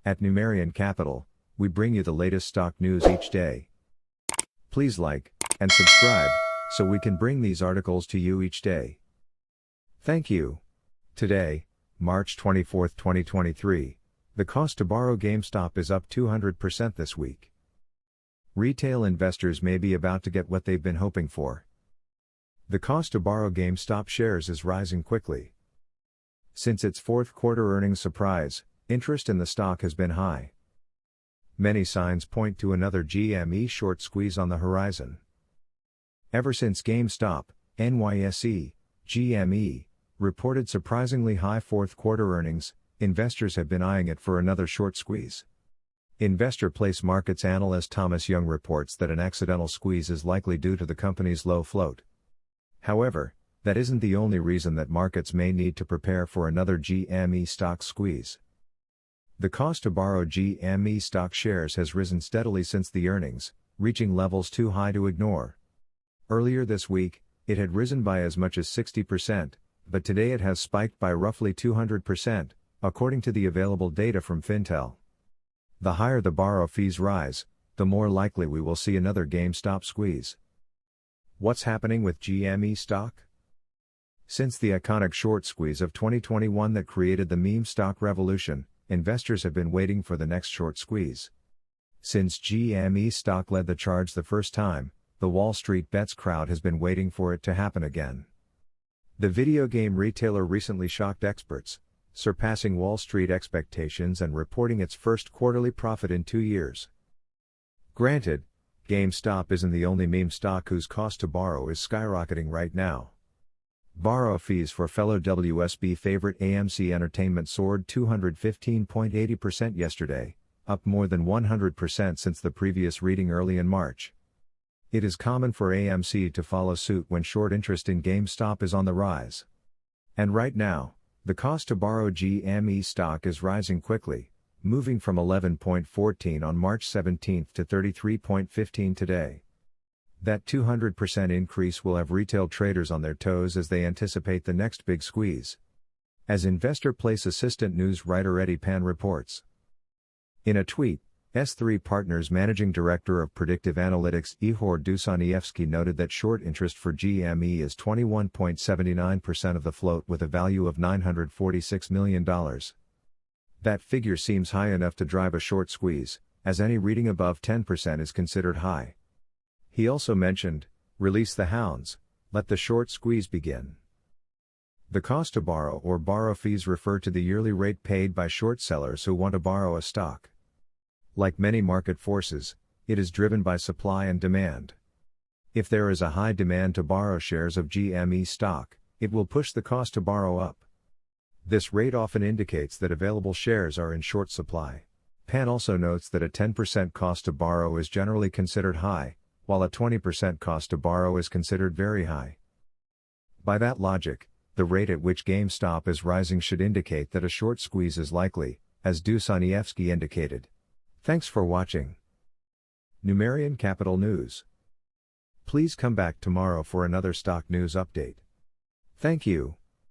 At Numerian Capital, we bring you the latest stock news each day. Please like and subscribe so we can bring these articles to you each day. Thank you. Today, March 24, 2023, the cost to borrow GameStop is up 200% this week. Retail investors may be about to get what they've been hoping for. The cost to borrow GameStop shares is rising quickly. Since its fourth quarter earnings surprise, interest in the stock has been high. Many signs point to another GME short squeeze on the horizon. Ever since GameStop, NYSE, GME, reported surprisingly high fourth quarter earnings, investors have been eyeing it for another short squeeze. Investor Place Markets analyst Thomas Young reports that an accidental squeeze is likely due to the company's low float. However, that isn't the only reason that markets may need to prepare for another GME stock squeeze. The cost to borrow GME stock shares has risen steadily since the earnings, reaching levels too high to ignore. Earlier this week, it had risen by as much as 60%, but today it has spiked by roughly 200%, according to the available data from Fintel. The higher the borrow fees rise, the more likely we will see another GameStop squeeze. What's happening with GME stock? Since the iconic short squeeze of 2021 that created the meme stock revolution, investors have been waiting for the next short squeeze. Since GME stock led the charge the first time, the Wall Street bets crowd has been waiting for it to happen again. The video game retailer recently shocked experts, surpassing Wall Street expectations and reporting its first quarterly profit in 2 years. Granted, GameStop isn't the only meme stock whose cost to borrow is skyrocketing right now. Borrow fees for fellow WSB favorite AMC Entertainment soared 215.80% yesterday, up more than 100% since the previous reading early in March. It is common for AMC to follow suit when short interest in GameStop is on the rise. And right now, the cost to borrow GME stock is rising quickly, moving from 11.14 on March 17 to 33.15 today. That 200% increase will have retail traders on their toes as they anticipate the next big squeeze. As Investor Place assistant news writer Eddie Pan reports. In a tweet, S3 Partners Managing Director of Predictive Analytics Ihor Dusanievsky noted that short interest for GME is 21.79% of the float with a value of $946 million. That figure seems high enough to drive a short squeeze, as any reading above 10% is considered high. He also mentioned, "Release the hounds, let the short squeeze begin." The cost to borrow or borrow fees refer to the yearly rate paid by short sellers who want to borrow a stock. Like many market forces, it is driven by supply and demand. If there is a high demand to borrow shares of GME stock, it will push the cost to borrow up. This rate often indicates that available shares are in short supply. Pan also notes that a 10% cost to borrow is generally considered high, while a 20% cost to borrow is considered very high. By that logic, the rate at which GameStop is rising should indicate that a short squeeze is likely, as Dusanievsky indicated. Thanks for watching. Numerian Capital News. Please come back tomorrow for another stock news update. Thank you.